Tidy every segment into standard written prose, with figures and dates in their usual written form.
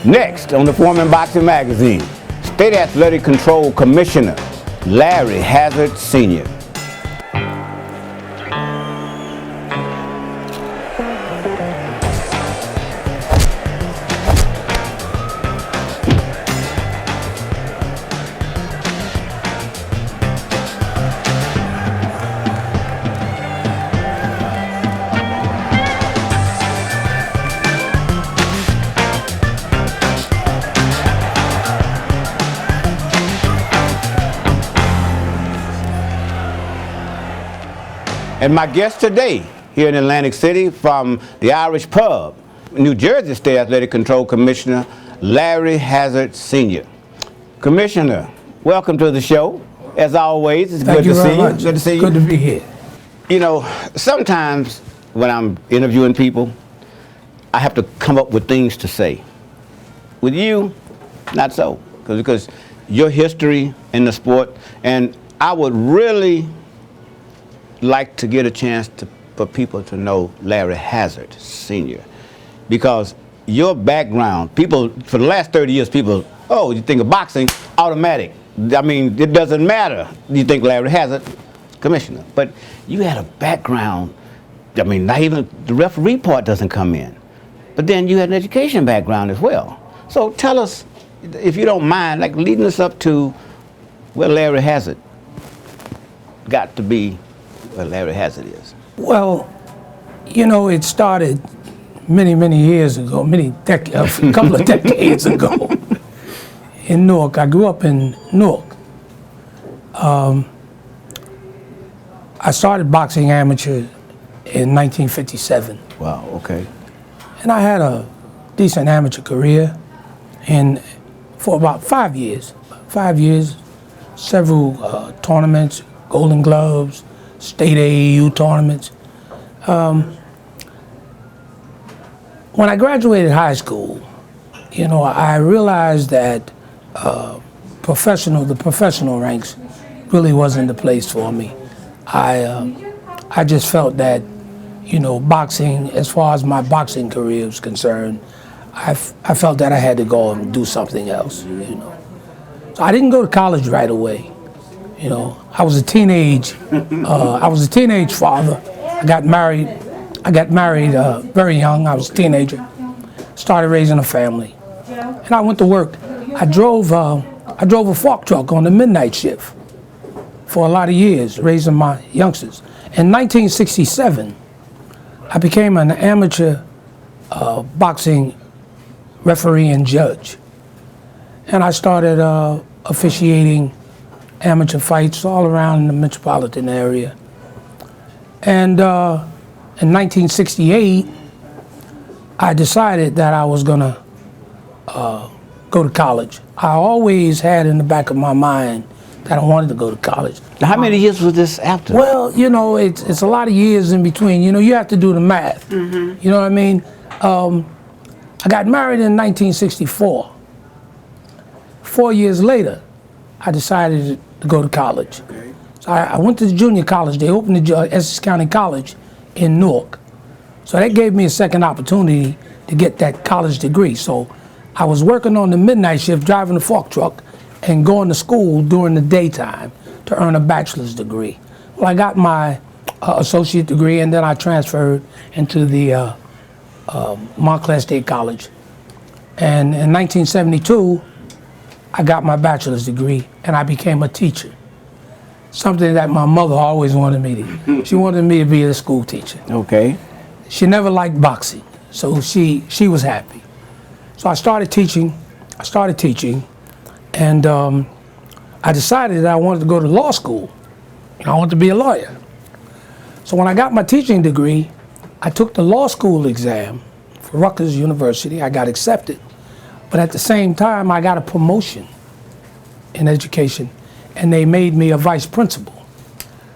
Next on the Foreman Boxing Magazine, State Athletic Control Commissioner Larry Hazzard Sr. And my guest today, here in Atlantic City from the Irish Pub, New Jersey State Athletic Control Commissioner Larry Hazzard Sr. Commissioner, welcome to the show. As always, it's good to see you. Good to see you. Good to be here. You know, sometimes when I'm interviewing people, I have to come up with things to say. With you, not so, because your history in the sport, and I would really like to get a chance for people to know Larry Hazzard Sr. because your background, people, for the last 30 years, people, oh, you think of boxing, automatic. I mean, it doesn't matter. You think Larry Hazzard, commissioner. But you had a background, I mean, not even the referee part doesn't come in. But then you had an education background as well. So tell us, if you don't mind, like leading us up to where Larry Hazzard got to be where Larry Hazzard is. Well, you know, it started many, many years ago, a couple of decades ago in Newark. I grew up in Newark. I started boxing amateur in 1957. Wow, okay. And I had a decent amateur career and for about 5 years. 5 years, several tournaments, Golden Gloves, state AAU tournaments. When I graduated high school, you know, I realized that the professional ranks really wasn't the place for me. I just felt that, you know, boxing, as far as my boxing career was concerned, I felt that I had to go and do something else, you know. So I didn't go to college right away. You know, I was a teenage father. I got married very young. I was a teenager. Started raising a family, and I went to work. I drove a fork truck on the midnight shift for a lot of years, raising my youngsters. In 1967, I became an amateur boxing referee and judge, and I started officiating amateur fights all around the metropolitan area. And in 1968, I decided that I was gonna go to college. I always had in the back of my mind that I wanted to go to college. Now, how many years was this after? Well, you know, it's a lot of years in between. You know, you have to do the math. Mm-hmm. You know what I mean? I got married in 1964. 4 years later, I decided to go to college. Okay. So I went to the junior college. They opened the Essex County College in Newark. So that gave me a second opportunity to get that college degree. So I was working on the midnight shift, driving the fork truck, and going to school during the daytime to earn a bachelor's degree. Well, I got my associate degree, and then I transferred into the Montclair State College. And in 1972, I got my bachelor's degree, and I became a teacher. Something that my mother always wanted me to. She wanted me to be a school teacher. Okay. She never liked boxing, so she was happy. So I started teaching, and I decided that I wanted to go to law school. I wanted to be a lawyer. So when I got my teaching degree, I took the law school exam for Rutgers University. I got accepted. But at the same time, I got a promotion in education, and they made me a vice principal.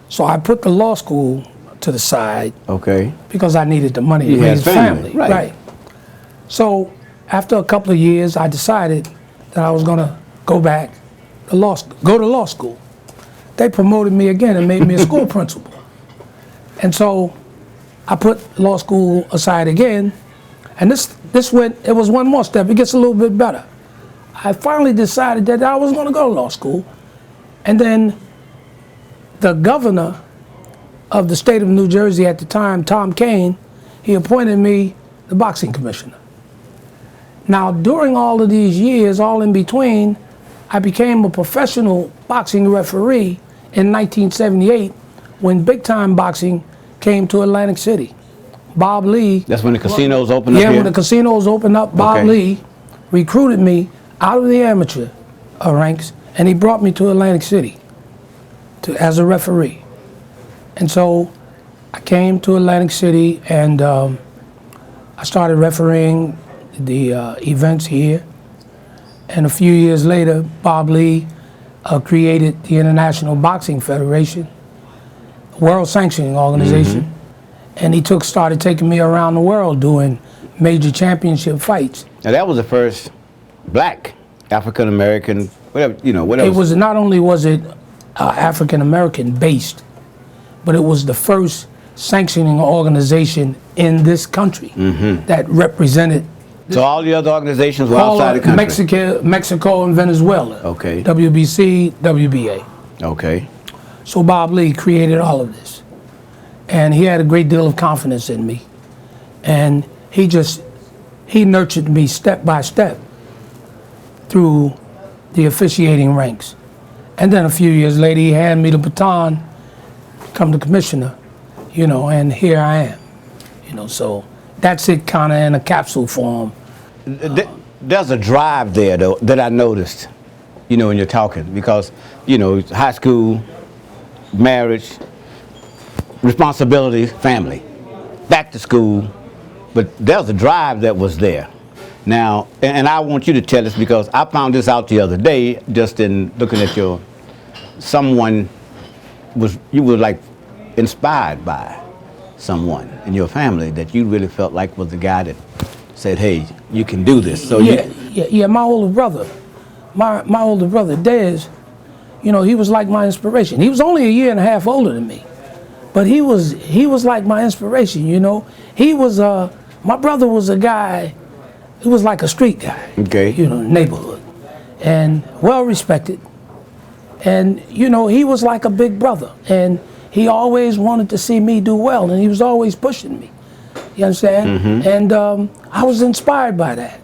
So I put the law school to the side. Okay. Because I needed the money to raise a family. Right. So after a couple of years, I decided that I was going to go to law school. They promoted me again and made me a school principal. And so I put law school aside again, And it was one more step. It gets a little bit better. I finally decided that I was going to go to law school. And then the governor of the state of New Jersey at the time, Tom Kane, he appointed me the boxing commissioner. Now, during all of these years, all in between, I became a professional boxing referee in 1978 when big-time boxing came to Atlantic City. Bob Lee. That's when the casinos opened up here? Yeah, when the casinos opened up, Bob Lee recruited me out of the amateur ranks, and he brought me to Atlantic City as a referee. And so I came to Atlantic City, and I started refereeing the events here. And a few years later, Bob Lee created the International Boxing Federation, a world sanctioning organization. And he started taking me around the world doing major championship fights. Now that was the first black African American, whatever, whatever. It was, not only was it African American based, but it was the first sanctioning organization in this country that represented. So all the other organizations were outside the country? Mexico and Venezuela. Okay. WBC, WBA. Okay. So Bob Lee created all of this. And he had a great deal of confidence in me. And he nurtured me step by step through the officiating ranks. And then a few years later, he handed me the baton, become the commissioner, and here I am. So that's it kind of in a capsule form. There's a drive there, though, that I noticed, when you're talking, because, high school, marriage, responsibility, family, back to school, but there's a drive that was there. Now, and I want you to tell us, because I found this out the other day, just in looking at you were like inspired by someone in your family that you really felt like was the guy that said, hey, you can do this. So my older brother, my older brother, Dez, he was like my inspiration. He was only a year and a half older than me. But he was like my inspiration, He was my brother was a guy, he was like a street guy, neighborhood, and well respected. And he was like a big brother, and he always wanted to see me do well, and he was always pushing me. You understand? And I was inspired by that,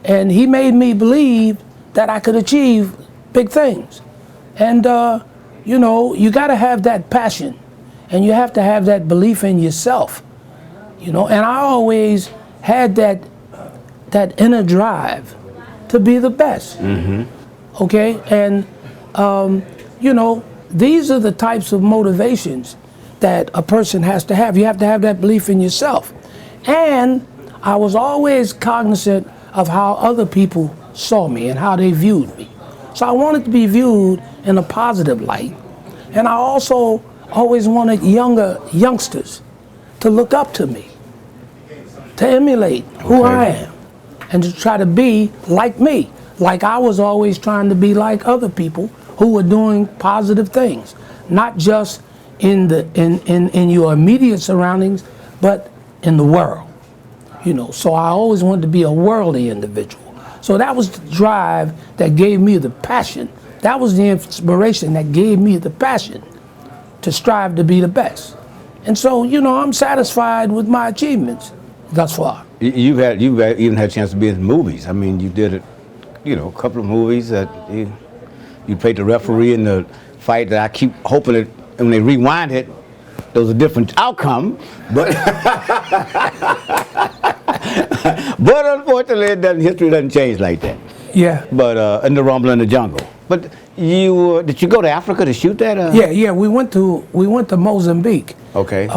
And he made me believe that I could achieve big things, and. You got to have that passion, and you have to have that belief in yourself, And I always had that inner drive to be the best. Okay, and these are the types of motivations that a person has to have. You have to have that belief in yourself, and I was always cognizant of how other people saw me and how they viewed me. So I wanted to be viewed in a positive light. And I also always wanted youngsters to look up to me, to emulate who I am, and to try to be like me. Like I was always trying to be like other people who were doing positive things, not just in your immediate surroundings, but in the world. So I always wanted to be a worldly individual. So that was the drive that gave me the passion. That was the inspiration that gave me the passion to strive to be the best. And so, I'm satisfied with my achievements thus far. You've even had a chance to be in movies. I mean, you did a couple of movies that you played the referee in the fight that I keep hoping that when they rewind it, there was a different outcome. But but unfortunately, history doesn't change like that. Yeah. But in the Rumble in the Jungle. But did you go to Africa to shoot that? Yeah. We went to Mozambique. Okay.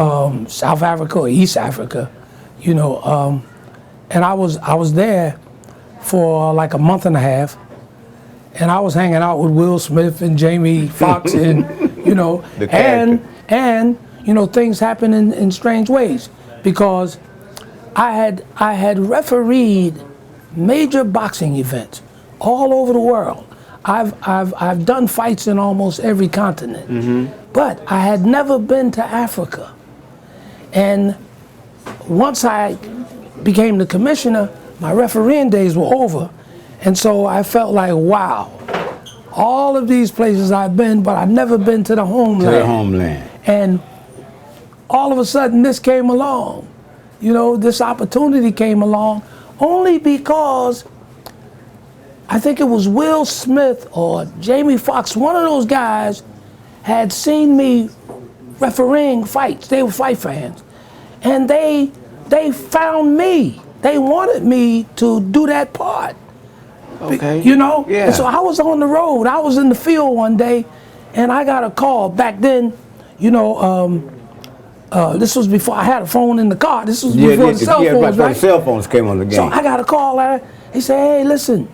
South Africa or East Africa, and I was there for like a month and a half, and I was hanging out with Will Smith and Jamie Foxx and and things happen in strange ways, because I had refereed major boxing events all over the world. I've done fights in almost every continent, but I had never been to Africa. And once I became the commissioner, my refereeing days were over. And so I felt like, wow, all of these places I've been, but I've never been to the homeland. To the homeland. And all of a sudden this came along. You know, this opportunity came along only because I think it was Will Smith or Jamie Foxx, one of those guys had seen me refereeing fights. They were fight fans. And they found me. They wanted me to do that part. Okay. You know? Yeah. And so I was on the road. I was in the field one day, and I got a call. Back then, you know, this was before I had a phone in the car. This was before the cell phones, right? The cell phones came on the game. So I got a call. He said, hey, listen,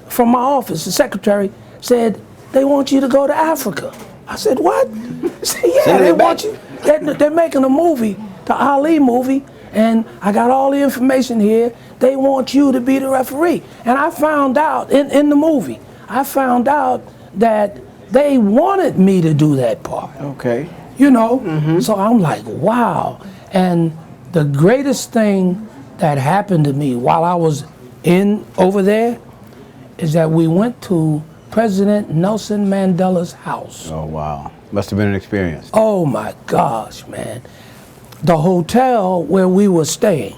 from my office, the secretary said, they want you to go to Africa. I said, what? He said, yeah, they want you. They're making a movie, the Ali movie, and I got all the information here. They want you to be the referee. And I found out, in the movie, I found out that they wanted me to do that part. Okay. You know? So I'm like, wow. And the greatest thing that happened to me while I was over there is that we went to President Nelson Mandela's house. Oh, wow. Must have been an experience. Oh my gosh, man. The hotel where we were staying,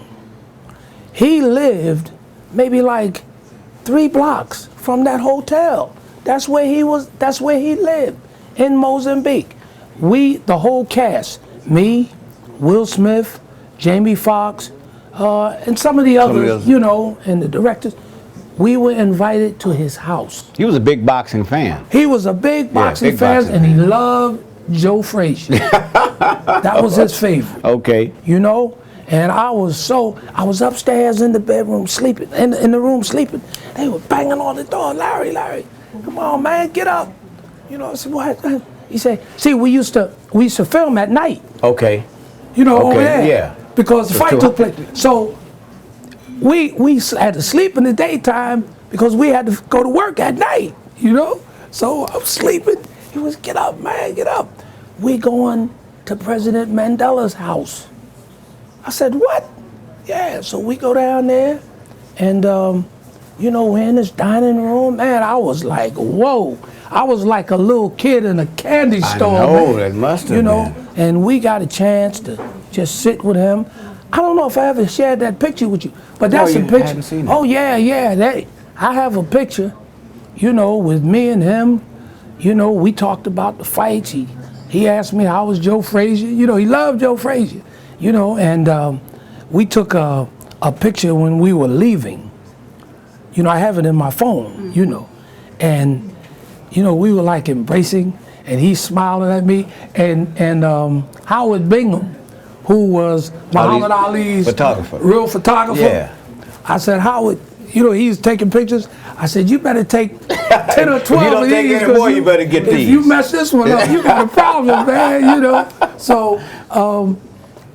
he lived maybe like 3 blocks from that hotel. That's where he lived, in Mozambique. The whole cast, me, Will Smith, Jamie Foxx, and some of the others, you know, and the directors, we were invited to his house. He was a big boxing fan. He was a big boxing fan, and he loved Joe Frazier. That was his favorite. Okay. You know? And I was upstairs in the bedroom sleeping, in the room sleeping. They were banging on the door. Larry, come on, man, get up. You know, I said, what? He said, see, we used to film at night. Okay. You know, over there. Yeah. Because the fight took place. So we had to sleep in the daytime because we had to go to work at night, you know? So I'm sleeping. He was, get up, man, get up. We going to President Mandela's house. I said, what? Yeah, so we go down there, and you know, we're in this dining room. Man, I was like, whoa. I was like a little kid in a candy store. I know, man. that must have You know, been. and we got a chance to just sit with him. I don't know if I ever shared that picture with you, but that's a you picture. hadn't seen it. Oh yeah, I have a picture, you know, with me and him. You know, we talked about the fights. He asked me how was Joe Frazier. You know, he loved Joe Frazier. You know, and we took a picture when we were leaving. You know, I have it in my phone. You know, and you know, we were like embracing, and he's smiling at me, and Howard Bingham, who was Muhammad Ali's real photographer. Yeah. I said, Howard, you know, he's taking pictures. I said, you better take 10 or 12 If you don't of take these. any more, you better get if these. you mess this one up, you got a problem, man, you know. So,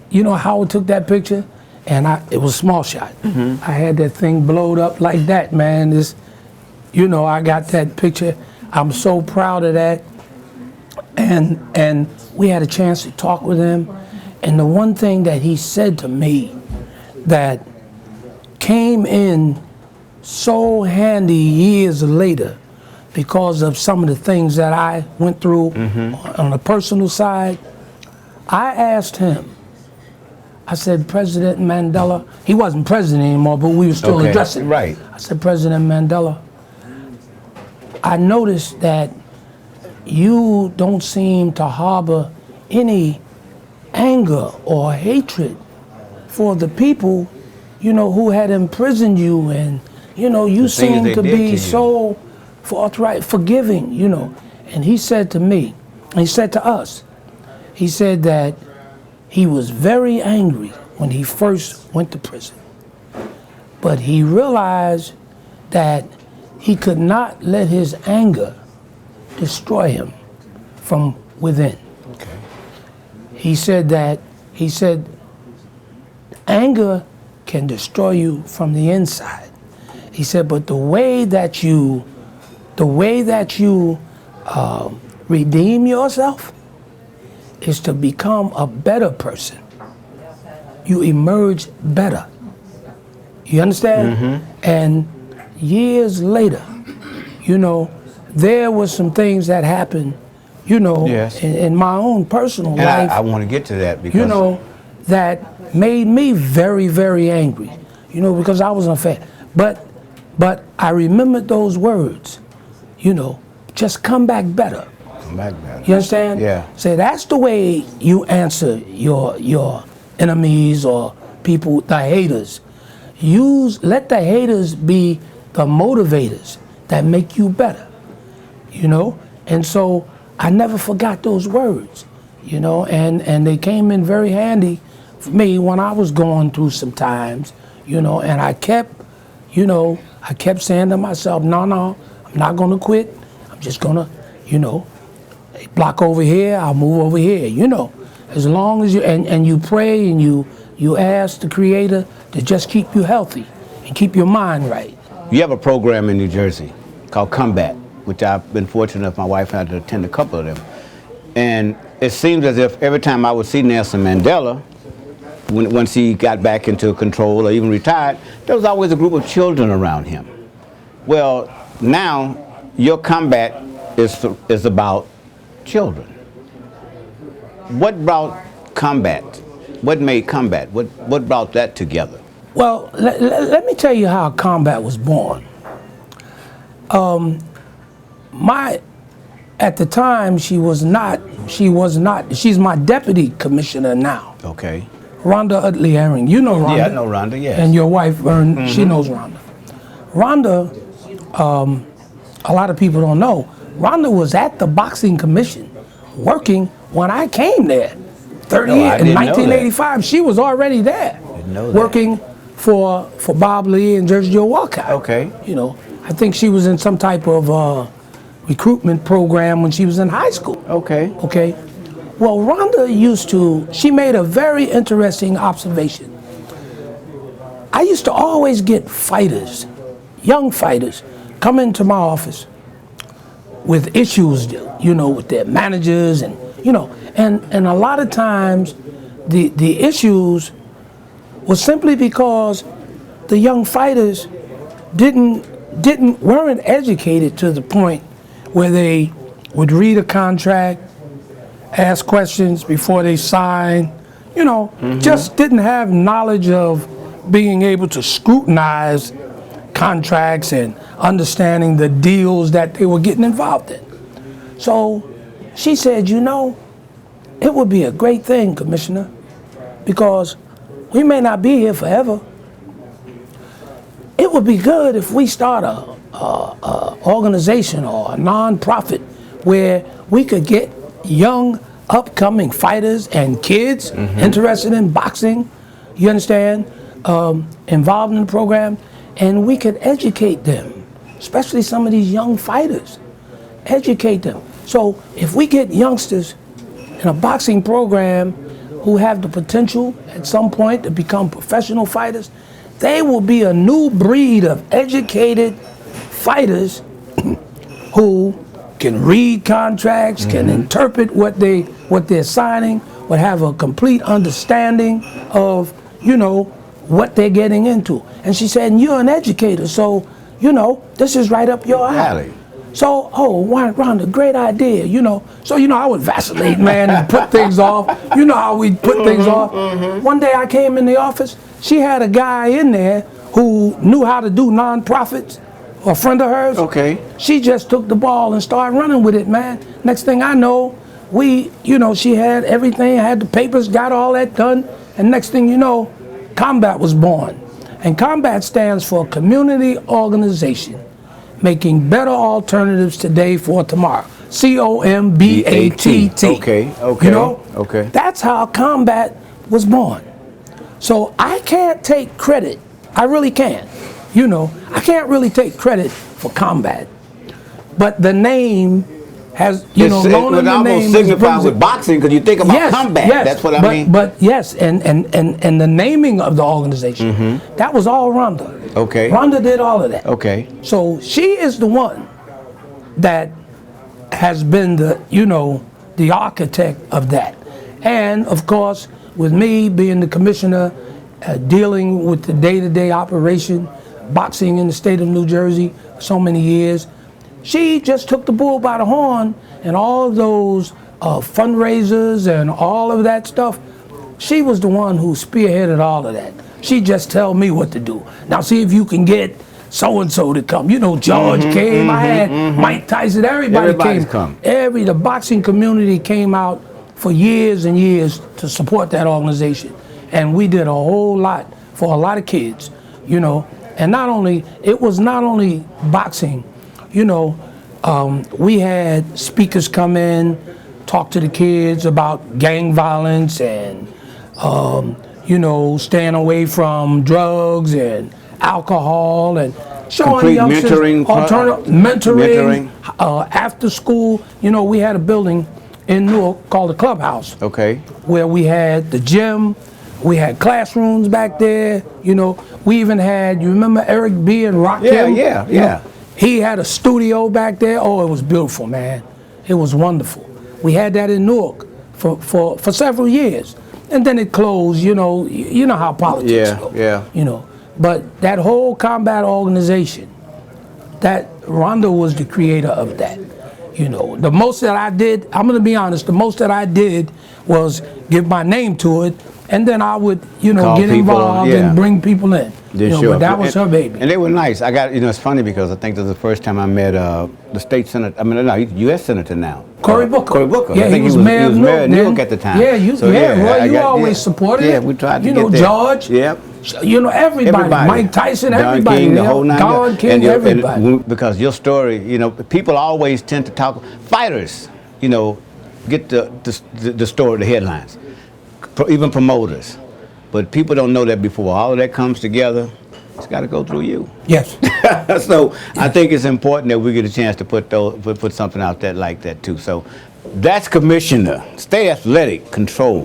you know, Howard took that picture, and it was a small shot. I had that thing blowed up like that, man. You know, I got that picture. I'm so proud of that. And we had a chance to talk with him. And the one thing that he said to me that came in so handy years later because of some of the things that I went through on a personal side, I asked him, I said, President Mandela, he wasn't president anymore, but we were still addressing. Right. I said, President Mandela, I noticed that you don't seem to harbor any anger or hatred for the people, you know, who had imprisoned you, and, you know, you seem to be so forthright, forgiving, you know. And he said to me, and he said to us, he said that he was very angry when he first went to prison. But he realized that he could not let his anger destroy him from within. Okay. He said anger can destroy you from the inside. He said, but the way that you redeem yourself is to become a better person. You emerge better. You understand? And years later, you know, there was some things that happened, you know, Yes. in my own personal And life, I want to get to that because you know, that made me very, very angry, you know, because I was unfair. But I remembered those words, you know, just come back better. come back better. You understand? Yeah. Say that's the way you answer your enemies or people, the haters. Let the haters be the motivators that make you better. You know? And so I never forgot those words, you know, and they came in very handy for me when I was going through some times, you know, and I kept saying to myself, no, I'm not gonna quit. I'm just gonna, you know, block over here, I'll move over here, you know. As long as and you pray and you ask the Creator to just keep you healthy and keep your mind right. You have a program in New Jersey called Combat, which I've been fortunate enough, my wife had to attend a couple of them. And it seems as if every time I would see Nelson Mandela, once he got back into control or even retired, there was always a group of children around him. Well, now your Combat is about children. What brought Combat? What made Combat? What brought that together? Well, let me tell you how Combat was born. At the time, she's my deputy commissioner now. Okay. Rhonda Utley Herring. You know Rhonda. Yeah, I know Rhonda, yes. And your wife, Vern, she knows Rhonda. Rhonda, a lot of people don't know, Rhonda was at the Boxing Commission working when I came there. 30 years, in 1985, she was already there. Didn't know that. Working for Bob Lee and Jersey Joe Walcott. Okay. You know, I think she was in some type of recruitment program when she was in high school. Okay. Okay. Well, Rhonda she made a very interesting observation. I used to always get fighters, young fighters, come into my office with issues, you know, with their managers and, you know, and a lot of times the issues was simply because the young fighters weren't educated to the point where they would read a contract, ask questions before they sign, you know, just didn't have knowledge of being able to scrutinize contracts and understanding the deals that they were getting involved in. So she said, you know, it would be a great thing, Commissioner, because we may not be here forever. It would be good if we start a organization or a non-profit where we could get young, upcoming fighters and kids interested in boxing, you understand, involved in the program, and we could educate them, especially some of these young fighters, educate them. So if we get youngsters in a boxing program who have the potential at some point to become professional fighters, they will be a new breed of educated fighters who can read contracts, can interpret what they're signing, would have a complete understanding of, you know, what they're getting into. And she said, and you're an educator, so, you know, this is right up your alley. So, Rhonda, great idea, you know. So, you know, I would vacillate, man, and put things off. You know how we put things off. One day I came in the office, she had a guy in there who knew how to do nonprofits, a friend of hers. Okay. She just took the ball and started running with it, man. Next thing I know, she had everything, had the papers, got all that done, and next thing you know, Combat was born. And Combat stands for Community Organization, making better alternatives today for tomorrow. COMBATT. Okay. You know? Okay. That's how Combat was born. So I can't take credit. I really can't. You know, I can't really take credit for Combat. But the name has, you know, loaning the name. It almost signifies with boxing because you think about combat. Yes, that's what I mean. But yes, and the naming of the organization, that was all Rhonda. Okay. Rhonda did all of that. Okay. So she is the one that has been the, you know, the architect of that. And of course, with me being the commissioner, dealing with the day-to-day operation, boxing in the state of New Jersey for so many years. She just took the bull by the horn, and all those fundraisers and all of that stuff, she was the one who spearheaded all of that. She just tell me what to do. Now see if you can get so-and-so to come. You know, George came, I had Mike Tyson, everybody came. The boxing community came out for years and years to support that organization. And we did a whole lot for a lot of kids, you know. And it was not only boxing, you know, we had speakers come in, talk to the kids about gang violence and, you know, staying away from drugs and alcohol and showing youngsters mentoring. After school, you know, we had a building in Newark called the Clubhouse. Okay. Where we had the gym, we had classrooms back there, you know. We even had, you remember Eric B. and Rakim? Yeah. You know, he had a studio back there. Oh, it was beautiful, man. It was wonderful. We had that in Newark for several years. And then it closed, you know how politics go. You know. But that whole combat organization, that Rhonda was the creator of that. You know, the most that I did, I'm gonna be honest, the most that I did was give my name to it, and then I would, you know, get involved and bring people in. You know, but that was her baby. And they were nice. I got, you know, it's funny because I think this is the first time I met the state senator, he's U.S. Senator now. Cory Booker. Cory Booker. Yeah, I think he was mayor of Newark at the time. Yeah, Roy, you always supported it. Yeah, we tried to get there. You know, George. Yep. You know, everybody. Mike Tyson, everybody. King, the whole nine. Don King, everybody. And because your story, you know, people always tend to talk, fighters, you know, get the story, the headlines, even promoters. But people don't know that before all of that comes together, it's got to go through you. Yes. So I think it's important that we get a chance to put something out there like that too. So that's Commissioner, State Athletic Control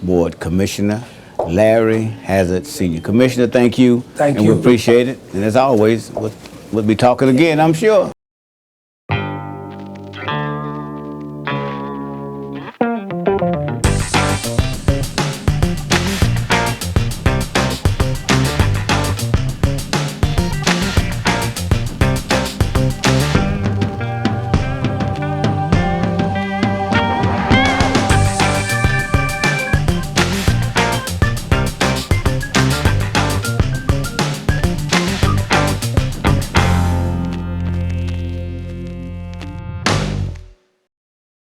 Board Commissioner Larry Hazzard Sr. Commissioner, thank you. Thank you. And we appreciate it. And as always, we'll be talking again, I'm sure.